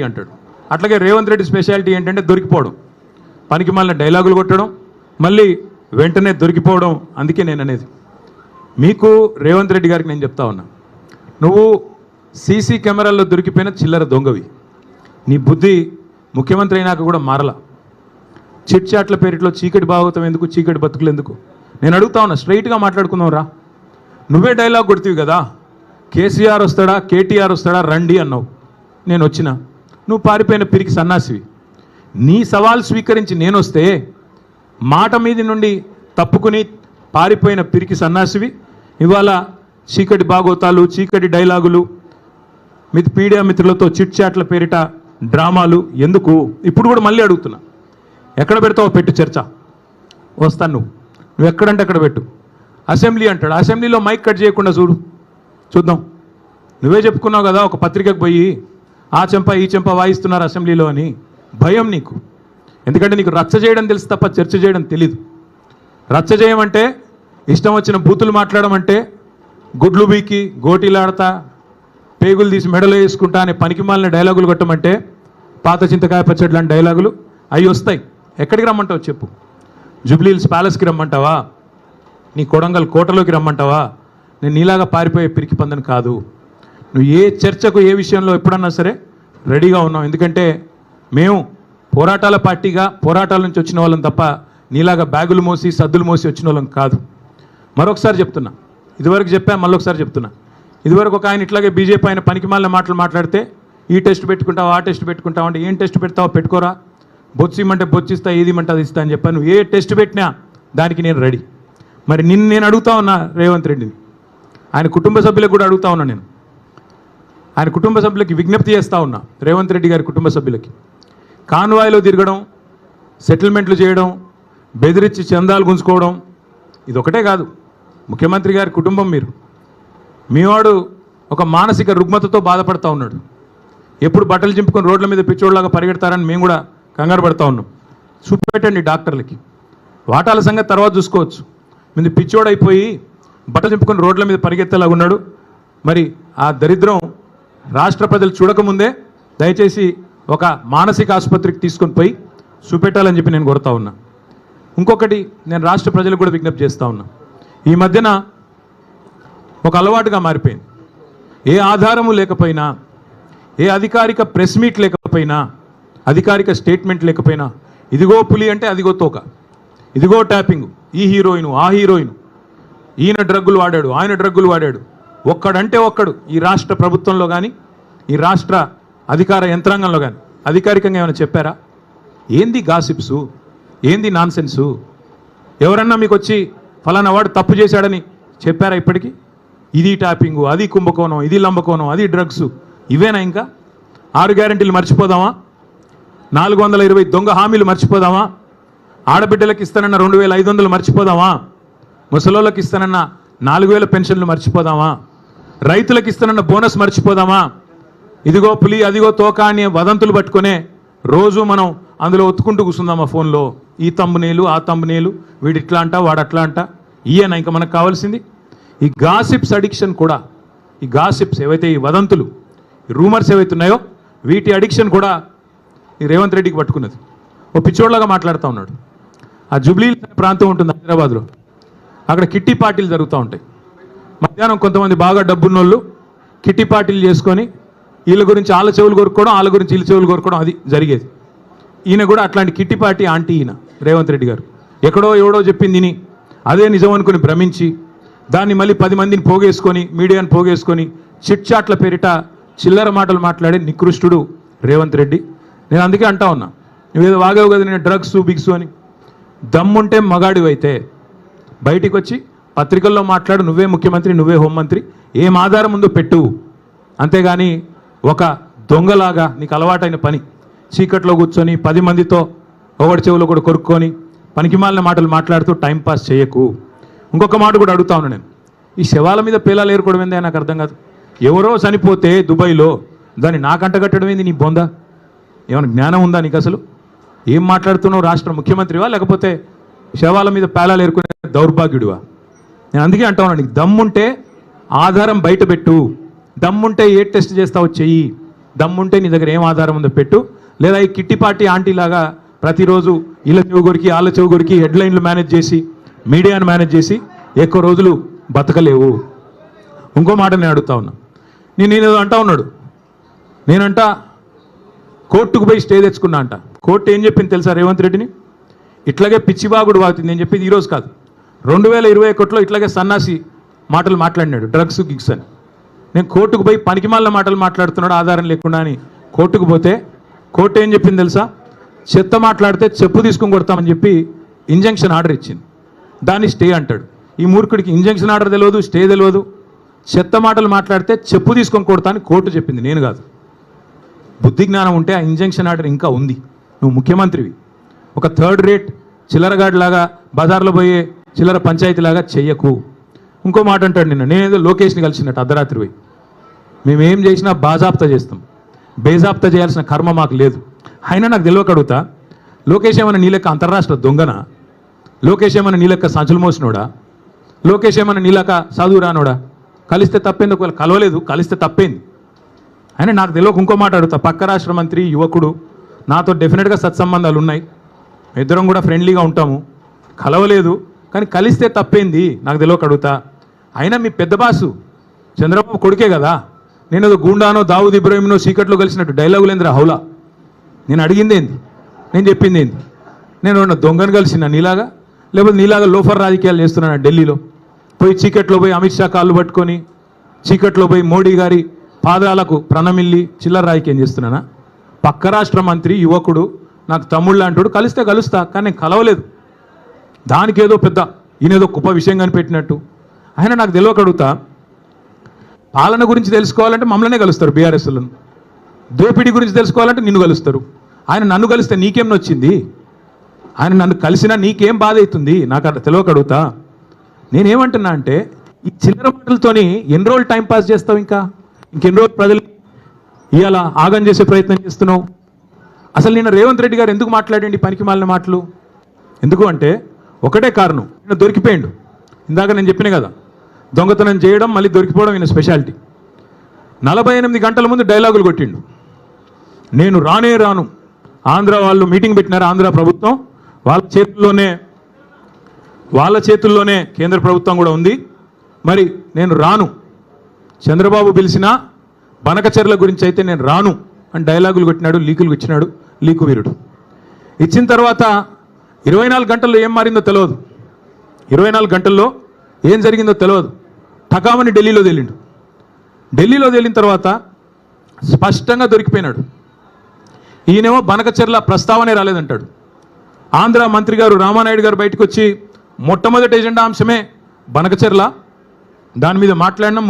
అంటాడు. అట్లాగే రేవంత్ రెడ్డి స్పెషాలిటీ ఏంటంటే దొరికిపోవడం, పనికి మళ్ళీ డైలాగులు కొట్టడం, మళ్ళీ వెంటనే దొరికిపోవడం. అందుకే నేను అనేది మీకు రేవంత్ రెడ్డి గారికి నేను చెప్తా ఉన్నా, నువ్వు సీసీ కెమెరాల్లో దొరికిపోయిన చిల్లర దొంగవి. నీ బుద్ధి ముఖ్యమంత్రి అయినాక కూడా మారలా. చిట్ చాట్ల పేరిట్లో చీకటి భాగవతం ఎందుకు, చీకటి బతుకులు ఎందుకు? నేను అడుగుతా ఉన్నా, స్ట్రైట్గా మాట్లాడుకుందాం రా. నువ్వే డైలాగ్ కొడుతీవి కదా, కేసీఆర్ వస్తాడా కేటీఆర్ వస్తాడా రండి అన్నావు. నేను వచ్చిన, నువ్వు పారిపోయిన పిరికి సన్నాసివి. నీ సవాల్ స్వీకరించి నేను వస్తే మాట మీది నుండి తప్పుకుని పారిపోయిన పిరికి సన్నాసివి ఇవాళ చీకటి భాగవతాలు, చీకటి డైలాగులు, మీడియా మిత్రులతో చిట్ చాట్ల పేరిట డ్రామాలు ఎందుకు? ఇప్పుడు కూడా మళ్ళీ అడుగుతున్నా, ఎక్కడ పెడతావో పెట్టు చర్చ, వస్తాను. నువ్వు ఎక్కడంటే అక్కడ పెట్టు. అసెంబ్లీ అంటాడు, అసెంబ్లీలో మైక్ కట్ చేయకుండా చూద్దాం. నువ్వే చెప్పుకున్నావు కదా ఒక పత్రికకు పోయి, ఆ చెంప ఈ చెంప వాయిస్తున్నారు అసెంబ్లీలో అని. భయం నీకు, ఎందుకంటే నీకు రచ్చ చేయడం తెలుసు తప్ప చర్చ చేయడం తెలీదు. రచ్చ చేయమంటే ఇష్టం వచ్చిన బూతులు మాట్లాడమంటే, గుడ్లు బీకి గోటీలాడతా పేగులు తీసి మెడలో వేసుకుంటా అనే పనికి మాలిన డైలాగులు కొట్టమంటే, పాత చింతకాయ పచ్చడి లాంటి డైలాగులు అవి వస్తాయి. ఎక్కడికి రమ్మంటావు చెప్పు? జూబ్లీహిల్స్ ప్యాలెస్కి రమ్మంటావా? నీ కొడంగల్ కోటలోకి రమ్మంటావా? నేను నీలాగా పారిపోయే పిరికి పందని కాదు. నువ్వు ఏ చర్చకు ఏ విషయంలో ఎప్పుడన్నా సరే రెడీగా ఉన్నావు. ఎందుకంటే మేము పోరాటాల పార్టీగా పోరాటాల నుంచి వచ్చిన వాళ్ళం తప్ప నీలాగా బ్యాగులు మోసి సద్దులు మోసి వచ్చిన వాళ్ళం కాదు. మరొకసారి చెప్తున్నా, ఇదివరకు చెప్పా మళ్ళొకసారి చెప్తున్నా, ఇదివరకు ఒక ఆయన ఇట్లాగే బీజేపీ ఆయన పనికి మాలిన మాటలు మాట్లాడితే, ఈ టెస్ట్ పెట్టుకుంటావు ఆ టెస్ట్ పెట్టుకుంటావు అంటే, ఏం టెస్ట్ పెడతావో పెట్టుకోరా, బొచ్చిమంటే బొచ్చిస్తా, ఏది ఇమ్మంటే అది ఇస్తా అని చెప్పాను. నువ్వు ఏ టెస్ట్ పెట్టినా దానికి నేను రెడీ. మరి నేను అడుగుతా ఉన్నా రేవంత్ రెడ్డిని, ఆయన కుటుంబ సభ్యులకు కూడా అడుగుతా ఉన్నా. నేను ఆయన కుటుంబ సభ్యులకి విజ్ఞప్తి చేస్తూ ఉన్నా, రేవంత్ రెడ్డి గారి కుటుంబ సభ్యులకి, కాన్వాయ్లో తిరగడం, సెటిల్మెంట్లు చేయడం, బెదిరించి చందాలు గుంజుకోవడం ఇది ఒకటే కాదు. ముఖ్యమంత్రి గారి కుటుంబం మీరు, మీవాడు ఒక మానసిక రుగ్మతతో బాధపడతా ఉన్నాడు. ఎప్పుడు బట్టలు చింపుకొని రోడ్ల మీద పిచ్చోళ్ళలాగా పరిగెడతారని మేము కూడా కంగారు పడతా ఉన్నాం. చూపెట్టండి డాక్టర్లకి, వాటాల సంగతి తర్వాత చూసుకోవచ్చు. ముందు పిచ్చోడైపోయి బట్టలు చింపుకొని రోడ్ల మీద పరిగెత్తేలాగా ఉన్నాడు. మరి ఆ దరిద్రం రాష్ట్ర ప్రజలు చూడకముందే దయచేసి ఒక మానసిక ఆసుపత్రికి తీసుకొని పోయి చూపెట్టాలని చెప్పి నేను కోరుతా ఉన్నా. ఇంకొకటి నేను రాష్ట్ర ప్రజలకు కూడా విజ్ఞప్తి చేస్తూ ఉన్నా, ఈ మధ్యన ఒక అలవాటుగా మారిపోయింది. ఏ ఆధారము లేకపోయినా, ఏ అధికారిక ప్రెస్ మీట్ లేకపోయినా, అధికారిక స్టేట్మెంట్ లేకపోయినా, ఇదిగో పులి అంటే అదిగో తోక, ఇదిగో ట్యాపింగ్, ఈ హీరోయిన్ ఆ హీరోయిన్, ఈయన డ్రగ్గులు వాడాడు ఆయన డ్రగ్గులు వాడాడు, ఒక్కడంటే ఒక్కడు ఈ రాష్ట్ర ప్రభుత్వంలో కానీ ఈ రాష్ట్ర అధికార యంత్రాంగంలో కానీ అధికారికంగా ఏమైనా చెప్పారా? ఏంది గాసిప్సు, ఏంది నాన్సెన్సు? ఎవరన్నా మీకు వచ్చి ఫలానా వాడు తప్పు చేశాడని చెప్పారా ఇప్పటికీ? ఇది ట్యాపింగు, అది కుంభకోణం, ఇది లంబకోణం, అది డ్రగ్స్, ఇవేనా? ఇంకా 6 గ్యారెంటీలు మర్చిపోదామా? 420 దొంగ హామీలు మర్చిపోదామా? ఆడబిడ్డలకు ఇస్తానన్న 2500 మర్చిపోదామా? ముసలోళ్ళకి ఇస్తానన్న 4000 పెన్షన్లు మర్చిపోదామా? రైతులకు ఇస్తానన్న బోనస్ మర్చిపోదామా? ఇదిగో పులి అదిగో తోక అనే వదంతులు పట్టుకునే రోజు మనం అందులో ఒత్తుకుంటూ కూర్చుందామా ఫోన్లో? ఈ తమ్మునేలు ఆ తమ్మునేలు, వీడు ఇట్లా అంట వాడు అట్లా అంట, ఈయన ఇంకా మనకు కావాల్సింది ఈ గాసిప్స్ అడిక్షన్ కూడా. ఈ గాసిప్స్ ఏవైతే, ఈ వదంతులు, ఈ రూమర్స్ ఏవైతే ఉన్నాయో వీటి అడిక్షన్ కూడా ఈ రేవంత్ రెడ్డికి పట్టుకున్నది. ఓ పిచ్చోడ్లాగా మాట్లాడుతూ ఉన్నాడు. ఆ జూబ్లీహిల్స్ ప్రాంతం ఉంటుంది హైదరాబాద్లో, అక్కడ కిట్టి పార్టీలు జరుగుతూ ఉంటాయి. మధ్యాహ్నం కొంతమంది బాగా డబ్బున్నోళ్ళు కిట్టి పార్టీలు చేసుకొని వీళ్ళ గురించి వాళ్ళ చెవులు కొరుక్కోవడం, వాళ్ళ గురించి వీళ్ళ చెవులు కొరుక్కోవడం, అది జరిగేది. ఈయన కూడా అట్లాంటి కిట్టి పార్టీ ఆంటీ ఈయన రేవంత్ రెడ్డి గారు. ఎక్కడో ఎవడో చెప్పింది అదే నిజం అనుకుని భ్రమించి దాన్ని మళ్ళీ 10 మందిని పోగేసుకొని, మీడియాని పోగేసుకొని చిట్ చాట్ల పేరిట చిల్లర మాటలు మాట్లాడే నికృష్టుడు రేవంత్ రెడ్డి. నేను అందుకే అంటా ఉన్నా, నువ్వేదో వాగావు కదా నేను డ్రగ్స్ బిగ్స్ అని. దమ్ముంటే మగాడివైతే బయటికి వచ్చి పత్రికల్లో మాట్లాడు, నువ్వే ముఖ్యమంత్రి, నువ్వే హోంమంత్రి, ఏం ఆధారం ఉందో పెట్టు. అంతేగాని ఒక దొంగలాగా నీకు అలవాటైన పని చీకట్లో కూర్చొని 10 మందితో ఒకటి చెవులో కూడా కొరుక్కొని పనికిమాలిన మాటలు మాట్లాడుతూ టైంపాస్ చేయకు. ఇంకొక మాట కూడా అడుగుతా ఉన్నా నేను, ఈ శవాల మీద పేలాలు ఏరుకోవడం ఏందే నాకు అర్థం కాదు. ఎవరో చనిపోతే దుబాయ్లో దాన్ని నాకంట కట్టడం ఏంది? నీ బొంద ఏమైనా జ్ఞానం ఉందా నీకు? అసలు ఏం మాట్లాడుతున్నావు? రాష్ట్ర ముఖ్యమంత్రివా లేకపోతే శవాల మీద పేలాలు ఏరుకునే దౌర్భాగ్యుడివా? నేను అందుకే అంటా ఉన్నాను, నీకు దమ్ముంటే ఆధారం బయట పెట్టు, దమ్ముంటే ఏ టెస్ట్ చేస్తావో చెయ్యి, దమ్ముంటే నీ దగ్గర ఏం ఆధారం ఉందో పెట్టు, లేదా ఈ కిట్టి పార్టీ ఆంటీ లాగా ప్రతిరోజు వీళ్ళ చెవు కొరికి వాళ్ళ చెవు కొరికి హెడ్లైన్లు మేనేజ్ చేసి మీడియాను మేనేజ్ చేసి ఎక్కువ రోజులు బతకలేవు. ఇంకో మాట నేను అడుగుతా ఉన్నా, నేను అంటా ఉన్నాడు, నేనంట కోర్టుకు పోయి స్టే తెచ్చుకున్నా అంట. కోర్టు ఏం చెప్పింది తెలుసా రేవంత్ రెడ్డిని? ఇట్లాగే పిచ్చిబాగుడు వాగుతుంది. నేను చెప్పింది ఈరోజు కాదు, 2021లో ఇట్లాగే సన్నాసి మాటలు మాట్లాడినాడు, డ్రగ్స్ గిగ్స్ అని. నేను కోర్టుకు పోయి పనికిమాలిన మాటలు మాట్లాడుతున్నాడు ఆధారం లేకుండా అని కోర్టుకు పోతే కోర్టు ఏం చెప్పింది తెలుసా? చెత్త మాట్లాడితే చెప్పు తీసుకొని కొడతామని చెప్పి ఇంజంక్షన్ ఆర్డర్ ఇచ్చింది. దాన్ని స్టే అంటాడు. ఈ మూర్ఖుడికి ఇంజంక్షన్ ఆర్డర్ తెలియదు, స్టే తెలియదు. చెత్త మాటలు మాట్లాడితే చెప్పు తీసుకొని కొడతా అని కోర్టు చెప్పింది, నేను కాదు. బుద్ధి జ్ఞానం ఉంటే ఆ ఇంజంక్షన్ ఆర్డర్ ఇంకా ఉంది. నువ్వు ముఖ్యమంత్రివి. ఒక థర్డ్ రేట్ చిల్లరగాడిలాగా బజార్లో పోయే చిల్లర పంచాయతీలాగా చెయ్యకు. ఇంకో మాట అంటాడు, నేనేదో లోకేష్ని కలిసినట్టు అర్ధరాత్రి పోయి, మేమేం చేసినా బాజాప్తా చేస్తాం, బేజాప్తా చేయాల్సిన కర్మ మాకు లేదు. అయినా నాకు తెలియక అడుగుతా, లోకేష్ ఏమైనా నీ లెక్క అంతర్రాష్ట్ర దొంగనా? లోకేష్ ఏమైనా నీ లెక్క సంచులు మోసినోడా? లోకేష్ ఏమైనా నీ లెక్క చదువు రానోడా? కలిస్తే తప్పేంది, ఒకవేళ కలవలేదు కలిస్తే తప్పేంది. అయినా నాకు తెలియక ఇంకో మాట అడుగుతా, పక్క రాష్ట్ర మంత్రి యువకుడు, నాతో డెఫినెట్గా సత్సంబంధాలు ఉన్నాయి, ఇద్దరం కూడా ఫ్రెండ్లీగా ఉంటాము, కలవలేదు కానీ కలిస్తే తప్పేంది నాకు తెలియక అడుగుతా. అయినా మీ పెద్ద బాసు చంద్రబాబు కొడుకే కదా, నేను ఏదో గూండానో దావుద్ ఇబ్రాహింనో సీకట్లో కలిసినట్టు డైలాగులేంద్ర హౌలా. నేను అడిగింది ఏంది, నేను చెప్పింది ఏంది? నేను దొంగను కలిసిన నీలాగా, లేకపోతే నీలాగా లోఫర్ రాజకీయాలు చేస్తున్నాను ఢిల్లీలో పోయి, చీకట్లో పోయి అమిత్ షా కాళ్ళు పట్టుకొని, చీకట్లో పోయి మోడీ గారి పాదాలకు ప్రణమిల్లి చిల్లర రాజకీయం చేస్తున్నానా? పక్క రాష్ట్ర మంత్రి యువకుడు, నాకు తమ్ముళ్ళు అంటాడు, కలిస్తే కలుస్తా కానీ నేను కలవలేదు. దానికి ఏదో పెద్ద ఈయనేదో గొప్ప విషయం కనిపెట్టినట్టు. ఆయన నాకు తెలియక అడుగుతా, పాలన గురించి తెలుసుకోవాలంటే మమ్మల్నే కలుస్తారు బీఆర్ఎస్లను, దోపిడీ గురించి తెలుసుకోవాలంటే నిన్ను కలుస్తారు. ఆయన నన్ను కలిస్తే నీకేం నొచ్చింది? ఆయన నన్ను కలిసినా నీకేం బాధ అవుతుంది? నాకు అట్లా తెలియక అడుగుతా. నేనేమంటున్నా అంటే, ఈ చిల్లర మాటలతోని ఎన్ని రోజులు టైంపాస్ చేస్తావు? ఇంకెన్ని రోజులు ప్రజలు ఇవాళ ఆగం చేసే ప్రయత్నం చేస్తున్నావు? అసలు నిన్న రేవంత్ రెడ్డి గారు ఎందుకు మాట్లాడండి పనికి మాలిన మాటలు? ఎందుకు అంటే ఒకటే కారణం, ఈయన దొరికిపోయిండు. ఇందాక నేను చెప్పిన కదా, దొంగతనం చేయడం మళ్ళీ దొరికిపోవడం ఈయన స్పెషాలిటీ. 48 గంటల ముందు డైలాగులు కొట్టిండు, నేను రానే రాను. ఆంధ్ర వాళ్ళు మీటింగ్ పెట్టినారు, ఆంధ్ర ప్రభుత్వం వాళ్ళ చేతుల్లోనే కేంద్ర ప్రభుత్వం కూడా ఉంది, మరి నేను రాను. చంద్రబాబు పిలిచినా బనకచెర్ల గురించి అయితే నేను రాను అని డైలాగులు కొట్టినాడు, లీకులు ఇచ్చినాడు, లీకు వీరుడు. ఇచ్చిన తర్వాత 24 గంటల్లో ఏం మారిందో తెలియదు, 24 గంటల్లో ఏం జరిగిందో తెలియదు. టకామని ఢిల్లీలో తేలిండు. ఢిల్లీలో తేలిన తర్వాత స్పష్టంగా దొరికిపోయినాడు. ఈయనేమో బనకచెర్ల ప్రస్తావనే రాలేదంటాడు. ఆంధ్ర మంత్రి గారు రామానాయుడు గారు బయటకు వచ్చి మొట్టమొదటి ఎజెండా అంశమే బనకచెర్ల, దాని మీద మాట్లాడినాం.